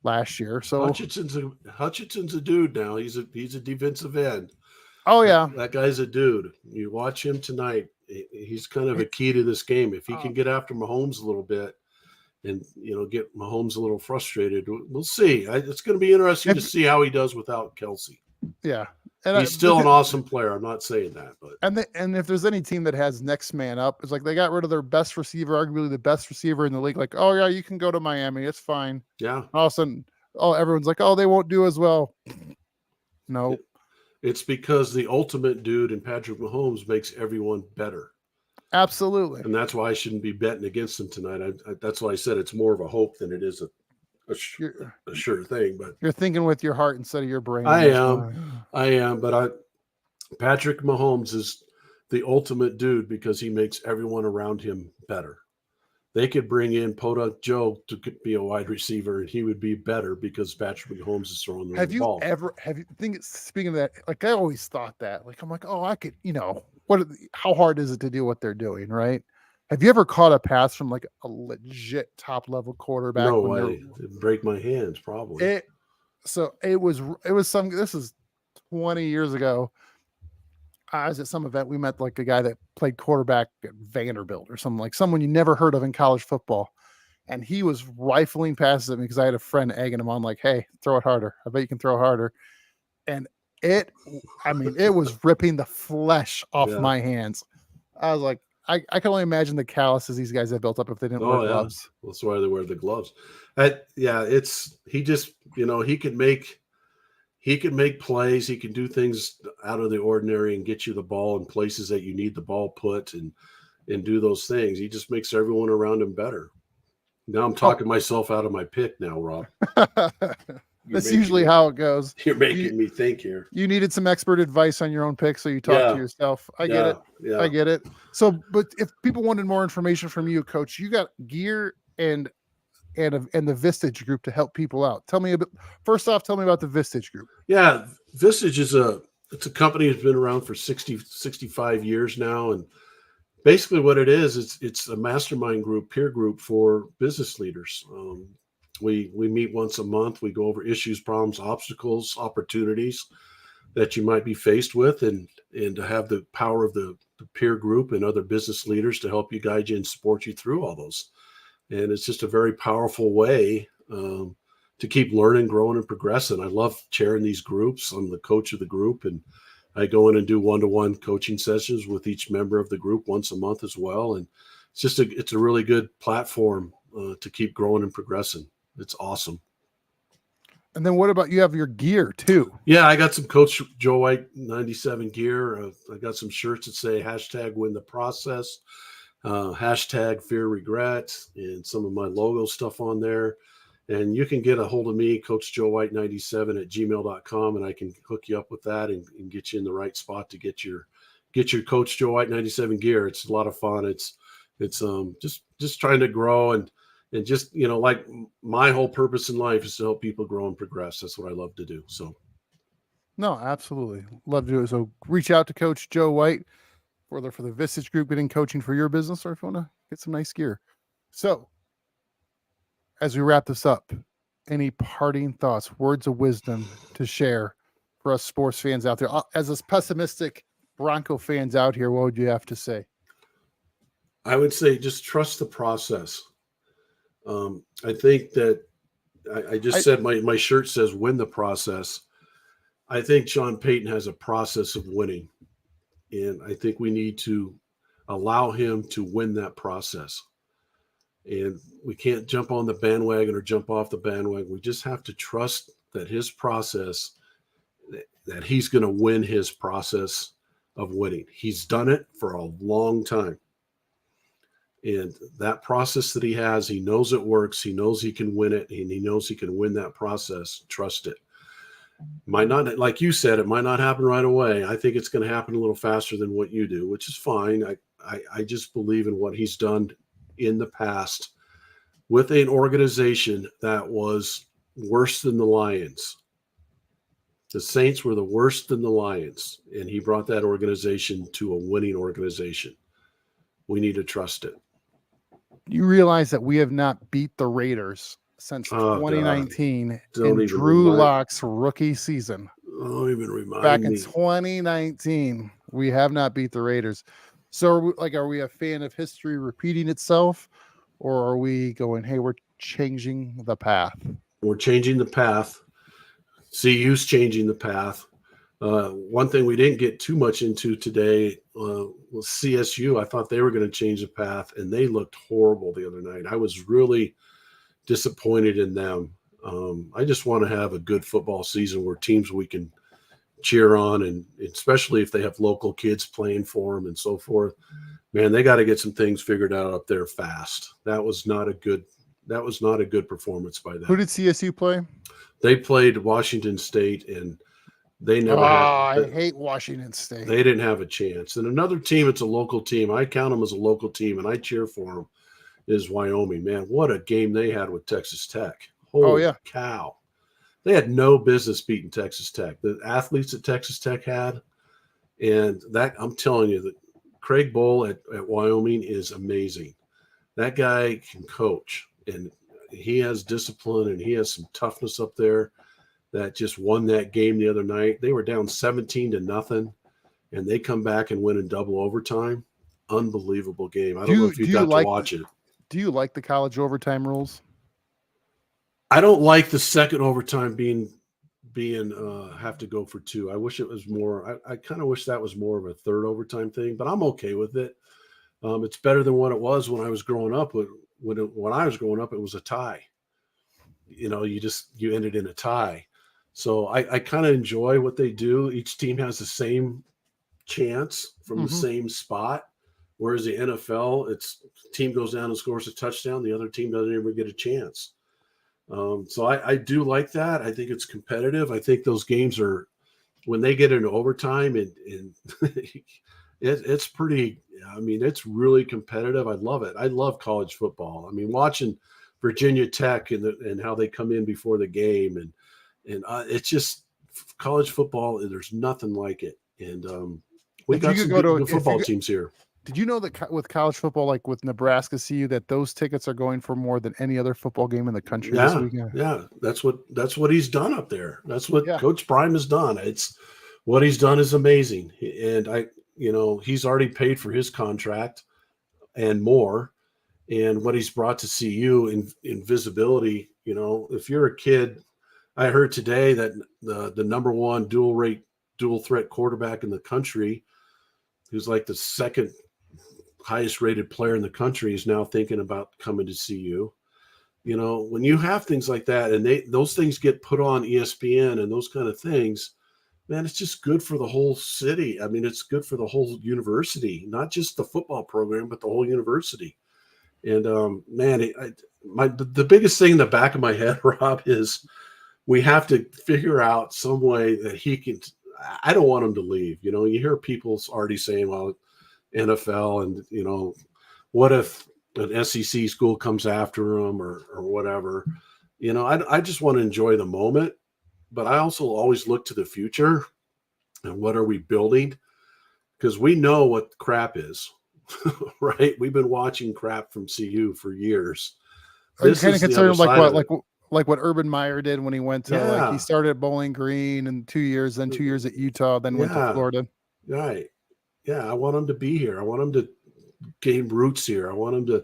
last year. So Hutchinson's a dude now. He's a defensive end. Oh yeah. That guy's a dude. You watch him tonight. He's kind of a key to this game. If he can get after Mahomes a little bit and, get Mahomes a little frustrated, we'll see. It's going to be interesting to see how he does without Kelsey. Yeah. And he's still an awesome player. I'm not saying that, but and if there's any team that has next man up, it's like they got rid of their best receiver, arguably the best receiver in the league. Like, oh yeah, you can go to Miami. It's fine. Yeah. All of a sudden, everyone's like, oh, they won't do as well. No. It's because the ultimate dude in Patrick Mahomes makes everyone better. Absolutely. And that's why I shouldn't be betting against him tonight. That's why I said it's more of a hope than it is a sure thing. But you're thinking with your heart instead of your brain. I am. But Patrick Mahomes is the ultimate dude because he makes everyone around him better. They could bring in Podunk Joe to be a wide receiver, and he would be better because Patrick Mahomes is throwing the ball. Speaking of that, like I always thought that, like, I'm like, oh, I could, how hard is it to do what they're doing, right? Have you ever caught a pass from like a legit top level quarterback? No way. It'd break my hands probably. It was this is 20 years ago. I was at some event. We met like a guy that played quarterback at Vanderbilt or something, like someone you never heard of in college football. And he was rifling passes at me because I had a friend egging him on, like, hey, throw it harder. I bet you can throw harder. And it was ripping the flesh off my hands. I was like, I can only imagine the calluses these guys have built up if they didn't wear gloves. That's why they wear the gloves. He just, he could make plays. He can do things out of the ordinary and get you the ball in places that you need the ball put and do those things. He just makes everyone around him better. Now I'm talking myself out of my pick now, Rob. That's usually how it goes. You're making me think here. You needed some expert advice on your own pick, so you talk to yourself. I get it. Yeah. I get it. So, but if people wanted more information from you, Coach, you got gear and the Vistage Group to help people out. Tell me about the Vistage Group. Yeah, Vistage is a company that's been around for 65 years now, and basically what it is, it's a mastermind group, peer group for business leaders. We meet once a month. We go over issues, problems, obstacles, opportunities that you might be faced with, and to have the power of the peer group and other business leaders to help you, guide you, and support you through all those. And it's just a very powerful way to keep learning, growing, and progressing. I love chairing these groups. I'm the coach of the group, and I go in and do one-to-one coaching sessions with each member of the group once a month as well. And it's a really good platform to keep growing and progressing. It's awesome. And then what about, you have your gear too? Yeah, I got some Coach Joe White 97 gear. I got some shirts that say #WinTheProcess, #FearRegret, and some of my logo stuff on there. And you can get a hold of me, Coach Joe White 97 at gmail.com, and I can hook you up with that and get you in the right spot to get your Coach Joe White 97 gear. It's a lot of fun. It's just trying to grow and just, like my whole purpose in life is to help people grow and progress. That's what I love to do. So. No, absolutely. Love to do it. So reach out to Coach Joe White for the Vistage Group, getting coaching for your business, or if you want to get some nice gear. So as we wrap this up, any parting thoughts, words of wisdom to share for us sports fans out there? As us pessimistic Bronco fans out here, what would you have to say? I would say just trust the process. I think that I said my shirt says win the process. I think Sean Payton has a process of winning, and I think we need to allow him to win that process. And we can't jump on the bandwagon or jump off the bandwagon. We just have to trust that his process, that he's going to win his process of winning. He's done it for a long time. And that process that he has, he knows it works. He knows he can win it, and he knows he can win that process. Trust it. Might not, like you said, it might not happen right away. I think it's going to happen a little faster than what you do, which is fine. I just believe in what he's done in the past with an organization that was worse than the Lions. The Saints were the worst than the Lions, and he brought that organization to a winning organization. We need to trust it. You realize that we have not beat the Raiders since 2019 in Drew Lock's rookie season. Don't even remind me. Back in 2019, we have not beat the Raiders. So, are we a fan of history repeating itself, or are we going, hey, we're changing the path? We're changing the path. CU's changing the path. One thing we didn't get too much into today was CSU. I thought they were going to change the path, and they looked horrible the other night. I was really disappointed in them. I just want to have a good football season where teams we can cheer on, and especially if they have local kids playing for them and so forth. Man, they got to get some things figured out up there fast. That was not a good performance by them. Who did CSU play? They played Washington State, and they never I hate Washington State. They didn't have a chance. And another team, it's a local team. I count them as a local team, and I cheer for them, is Wyoming. Man, what a game they had with Texas Tech. Holy cow. They had no business beating Texas Tech. The athletes that Texas Tech had, And that, I'm telling you, that Craig Bowl at Wyoming is amazing. That guy can coach, and he has discipline, and he has some toughness up there that just won that game the other night. They were down 17-0, and they come back and win in double overtime. Unbelievable game. I don't know if you got to watch it. Do you like the college overtime rules? I don't like the second overtime being have to go for 2. I wish it was more. I kind of wish that was more of a third overtime thing, but I'm okay with it. It's better than what it was when I was growing up. When I was growing up, it was a tie. You ended in a tie. So I kind of enjoy what they do. Each team has the same chance from the same spot. Whereas the NFL, it's team goes down and scores a touchdown. The other team doesn't even get a chance. So I do like that. I think it's competitive. I think those games are, when they get into overtime, and it's pretty, I mean, it's really competitive. I love it. I love college football. I mean, watching Virginia Tech and how they come in before the game, and it's just college football. There's nothing like it. And we got some good football teams here. Did you know that with college football, like with Nebraska CU, that those tickets are going for more than any other football game in the country this weekend? Yeah, that's what he's done up there. That's what Coach Prime has done. It's what he's done is amazing, and he's already paid for his contract and more, and what he's brought to CU in visibility. If you're a kid, I heard today that the number one dual threat quarterback in the country, who's like the second highest rated player in the country, is now thinking about coming to CU. When you have things like that, and those things get put on ESPN and those kind of things, man, it's just good for the whole city. I mean, it's good for the whole university, not just the football program, but the whole university. And man, the biggest thing in the back of my head, Rob, is we have to figure out some way that he can. I don't want him to leave. You hear people already saying, well, NFL, and what if an SEC school comes after him or whatever. I just want to enjoy the moment, but I also always look to the future and what are we building, because we know what crap is. Right? We've been watching crap from CU for years. Are you kind of concerned like what Urban Meyer did when he went to he started at Bowling Green in 2 years, then 2 years at Utah, then went to Florida? Right. Yeah, I want him to be here. I want him to gain roots here. I want him to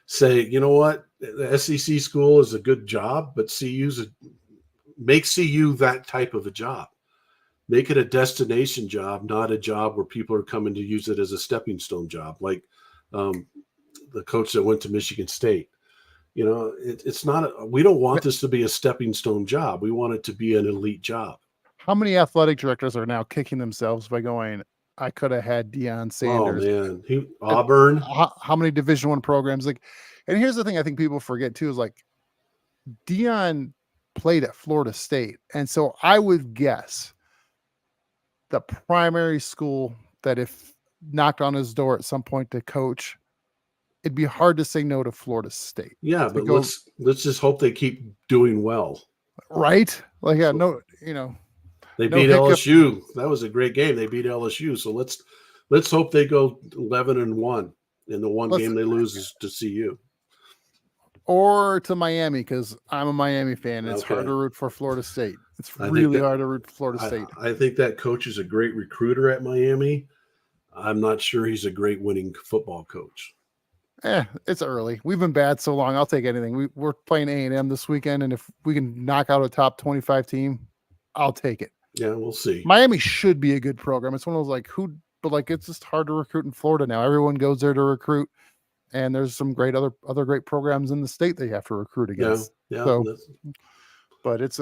say, you know what, the SEC school is a good job, but make CU that type of a job. Make it a destination job, not a job where people are coming to use it as a stepping stone job, like the coach that went to Michigan State. It's not. We don't want this to be a stepping stone job. We want it to be an elite job. How many athletic directors are now kicking themselves by going, I could have had Deion Sanders? Oh man, Auburn. How many Division I programs? And here's the thing I think people forget too, is Deion played at Florida State. And so I would guess the primary school that if knocked on his door at some point to coach, it'd be hard to say no to Florida State. Yeah, but let's just hope they keep doing well. Right? They beat LSU. That was a great game. They beat LSU. So let's hope they go 11-1, and the one game they lose is to CU. Or to Miami, because I'm a Miami fan. It's hard to root for Florida State. It's really hard to root for Florida State. I think that coach is a great recruiter at Miami. I'm not sure he's a great winning football coach. It's early. We've been bad so long. I'll take anything. We're playing A&M this weekend, and if we can knock out a top 25 team, I'll take it. Yeah, we'll see. Miami should be a good program. It's one of those it's just hard to recruit in Florida now. Everyone goes there to recruit, and there's some great other great programs in the state that you have to recruit against. Yeah. So, but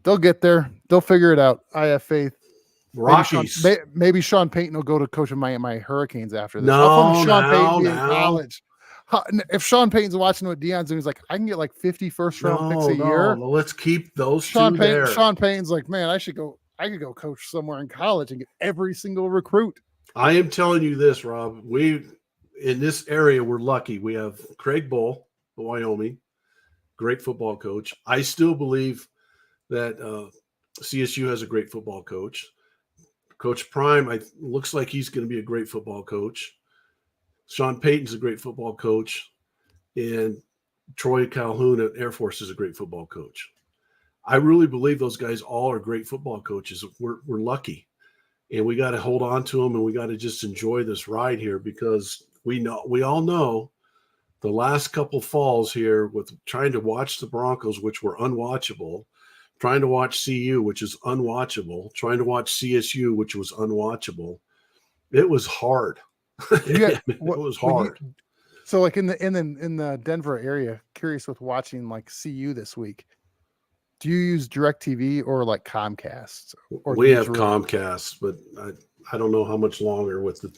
they'll get there. They'll figure it out. I have faith. Rockies. Maybe Sean Payton will go to coach of my Hurricanes after this. No, Sean Payton in college. If Sean Payton's watching what Deion's doing, he's like, I can get 50 first-round picks a year. Well, let's keep those Sean two Payton, there. Sean Payton's like, man, I could go coach somewhere in college and get every single recruit. I am telling you this, Rob. In this area, we're lucky. We have Craig Bowl, Wyoming, great football coach. I still believe that CSU has a great football coach. Coach Prime, looks like he's going to be a great football coach. Sean Payton's a great football coach. And Troy Calhoun at Air Force is a great football coach. I really believe those guys all are great football coaches. We're lucky. And we got to hold on to them, and we got to just enjoy this ride here, because we all know the last couple falls here with trying to watch the Broncos, which were unwatchable, trying to watch CU, which is unwatchable, trying to watch CSU, which was unwatchable. It was hard. It was hard. So like in the Denver area, curious with watching like CU this week, do you use DirecTV or like Comcast? Or we have Comcast, but I don't know how much longer with the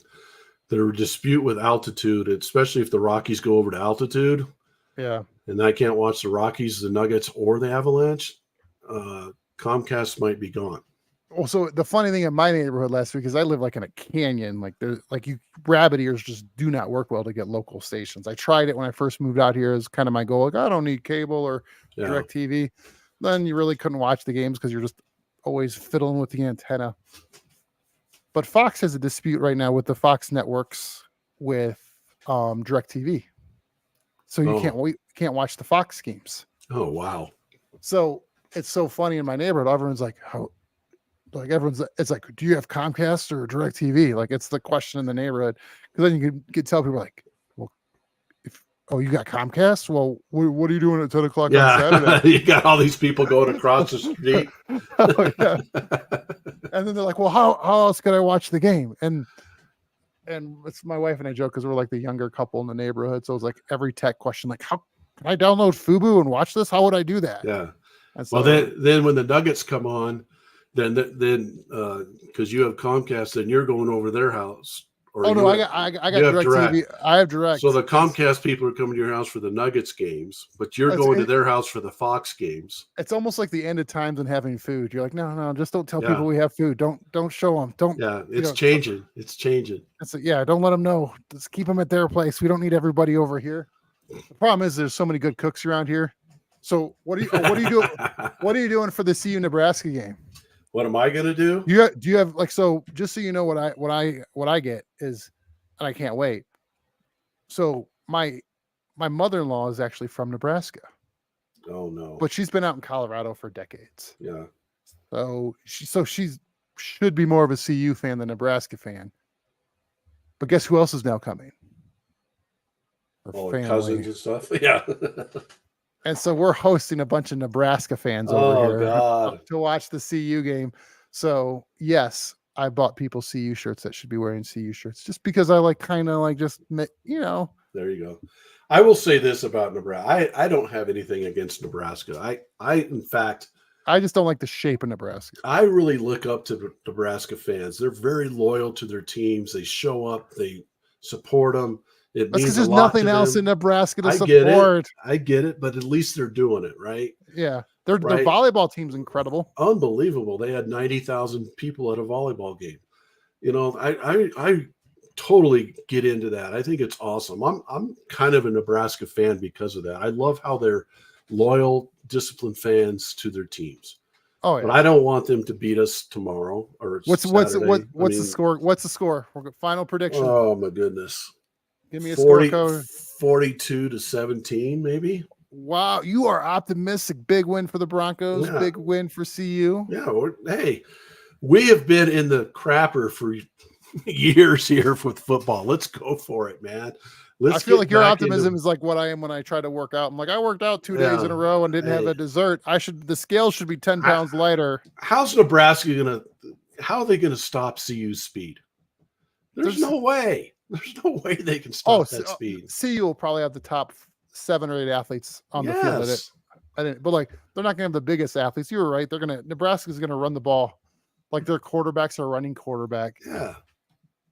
dispute with altitude, especially if the Rockies go over to altitude. Yeah. And I can't watch the Rockies, the Nuggets, or the Avalanche. Comcast might be gone. Well, so the funny thing in my neighborhood last week is I live like in a canyon. Like there's like rabbit ears just do not work well to get local stations. I tried it when I first moved out here as kind of my goal. Like I don't need cable or DirecTV. Then you really couldn't watch the games because you're just always fiddling with the antenna. But Fox has a dispute right now with the Fox networks with DirecTV. So you can't watch the Fox games. Oh, wow. So it's so funny in my neighborhood. Everyone's like, it's like, do you have Comcast or DirecTV? Like it's the question in the neighborhood. Because then you could tell people like, well, you got Comcast? Well, what are you doing at 10 o'clock on Saturday? You got all these people going across the street. Oh, yeah. And then they're like, well, how else could I watch the game? And it's my wife and I joke because we're like the younger couple in the neighborhood. So it's like every tech question, like, how can I download Fubo and watch this? How would I do that? Yeah. So, well, then when the Nuggets come on, then because you have Comcast, then you're going over their house. I got DirecTV. I have Direct. So the Comcast people are coming to your house for the Nuggets games, but you're going to their house for the Fox games. It's almost like the end of times and having food. You're like, no, just don't tell people we have food. Don't show them. Don't. Yeah, it's changing. It's changing. Don't let them know. Just keep them at their place. We don't need everybody over here. The problem is there's so many good cooks around here. So what are you doing? What are you doing for the CU Nebraska game? What am I going to do? Do you have like, so just so you know what I get is, and I can't wait. So my mother-in-law is actually from Nebraska. Oh no. But she's been out in Colorado for decades. Yeah. So she should be more of a CU fan than Nebraska fan. But guess who else is now coming? Her cousins and stuff. Yeah. And so we're hosting a bunch of Nebraska fans over here to watch the CU game. So yes, I bought people CU shirts that should be wearing CU shirts just because I There you go. I will say this about Nebraska. I don't have anything against Nebraska. In fact, I just don't like the shape of Nebraska. I really look up to Nebraska fans. They're very loyal to their teams. They show up. They support them. That's because there's nothing else in Nebraska to support. I get it, but at least they're doing it, right? Yeah. Their volleyball team's incredible. Unbelievable. They had 90,000 people at a volleyball game. I totally get into that. I think it's awesome. I'm kind of a Nebraska fan because of that. I love how they're loyal, disciplined fans to their teams. Oh, yeah. But I don't want them to beat us tomorrow or what's the score? What's the score? Final prediction. Oh my goodness. Give me a score code. 42-17, maybe. Wow, you are optimistic. Big win for the Broncos. Yeah. Big win for CU. Yeah. Hey, we have been in the crapper for years here with football. Let's go for it, man. I feel like your optimism is like what I am when I try to work out. I'm like, I worked out 2 days in a row and didn't have a dessert. The scales should be 10 pounds lighter. How's Nebraska how are they gonna stop CU's speed? There's no way. There's no way they can stop that speed. CU will probably have the top 7 or 8 athletes on the field. But like, they're not going to have the biggest athletes. You were right. Nebraska's going to run the ball. Like their quarterbacks are running quarterback. Yeah.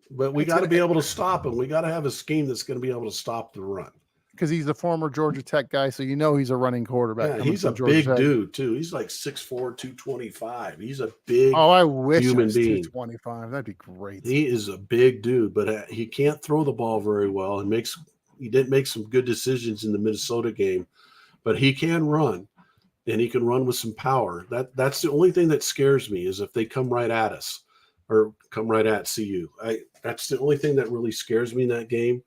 But we got to be able to stop him. We got to have a scheme that's going to be able to stop the run. Because he's a former Georgia Tech guy, so he's a running quarterback. Yeah, he's a big dude too. He's like 6'4", 225. He's a big I wish human it was being. 225. That'd be great. He is a big dude, but he can't throw the ball very well. He didn't make some good decisions in the Minnesota game, but he can run, and he can run with some power. That's the only thing that scares me is if they come right at us. or come right at CU. That's the only thing that really scares me in that game.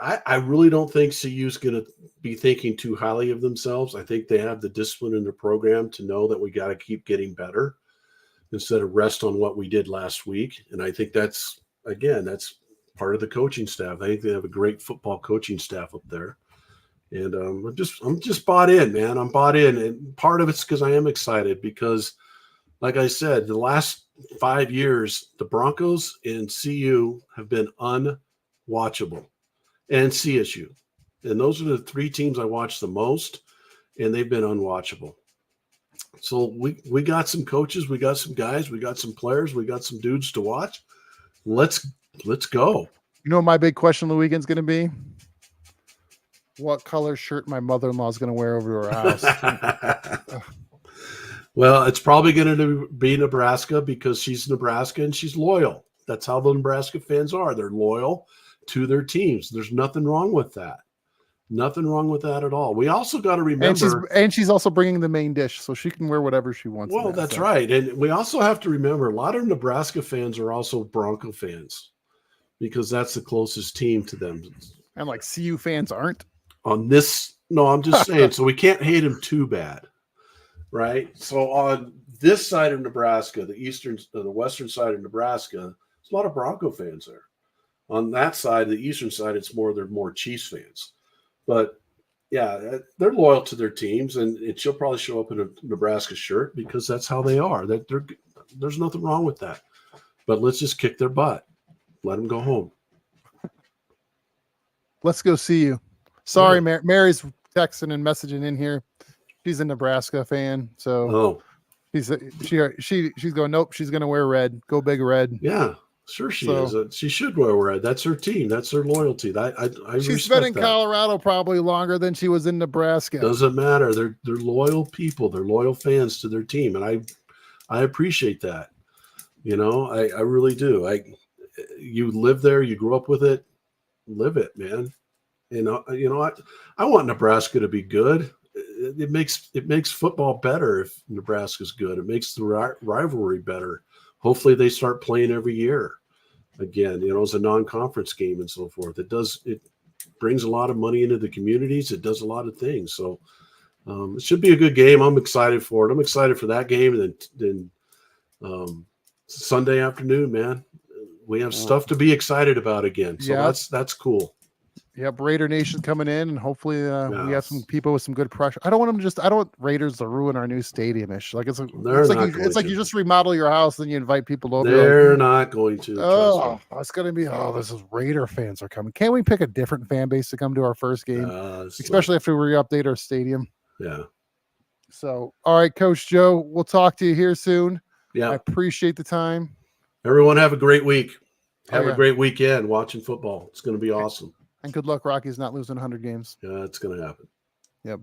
I really don't think CU's going to be thinking too highly of themselves. I think they have the discipline in their program to know that we got to keep getting better instead of rest on what we did last week. And I think that's part of the coaching staff. I think they have a great football coaching staff up there. And I'm just bought in, man. I'm bought in. And part of it's because I am excited because, like I said, the last 5 years, the Broncos and CU have been unwatchable, and CSU. And those are the three teams I watch the most, and they've been unwatchable. So we got some coaches, we got some guys, we got some players, we got some dudes to watch. Let's go. You know what my big question of the weekend's going to be? What color shirt my mother-in-law is going to wear over to her house. Well, it's probably going to be Nebraska because she's Nebraska and she's loyal. That's how the Nebraska fans are. They're loyal to their teams. There's nothing wrong with that. Nothing wrong with that at all. We also got to remember. And she's also bringing the main dish, so she can wear whatever she wants. Well, that's right. And we also have to remember a lot of Nebraska fans are also Bronco fans because that's the closest team to them. And like CU fans aren't? On this, no, I'm just saying. So we can't hate them too bad, right? So on this side of Nebraska, the western side of Nebraska, there's a lot of Bronco fans there. On that side, the eastern side, they're more Chiefs fans. But yeah, they're loyal to their teams, and she'll probably show up in a Nebraska shirt because that's how they are. There's nothing wrong with that. But let's just kick their butt. Let them go home. Let's go see you. Sorry, Mary's texting and messaging in here. She's a Nebraska fan, so she's going. Nope, she's going to wear red. Go Big Red. Yeah, sure she is. She should wear red. That's her team. That's her loyalty. She's been in Colorado probably longer than she was in Nebraska. Doesn't matter. They're loyal people. They're loyal fans to their team, and I appreciate that. You know, I really do. You live there. You grew up with it. Live it, man. I want Nebraska to be good. It makes football better if Nebraska's good. It makes the rivalry better. Hopefully they start playing every year again, as a non-conference game and so forth. It brings a lot of money into the communities. It does a lot of things. So it should be a good game. I'm excited for it. I'm excited for that game. And then Sunday afternoon, man, we have stuff to be excited about again. So that's cool. Yep, Raider Nation coming in, and hopefully we have some people with some good pressure. I don't want Raiders to ruin our new stadium-ish. Like it's like you just remodel your house, then you invite people over. They're not going to. Oh, it's going to be. Oh, this is Raider fans are coming. Can't we pick a different fan base to come to our first game, especially after we update our stadium? Yeah. So, all right, Coach Joe, we'll talk to you here soon. Yeah, I appreciate the time. Everyone, have a great week. Have a great weekend watching football. It's going to be awesome. And good luck, Rockies, not losing 100 games. Yeah, it's going to happen. Yep.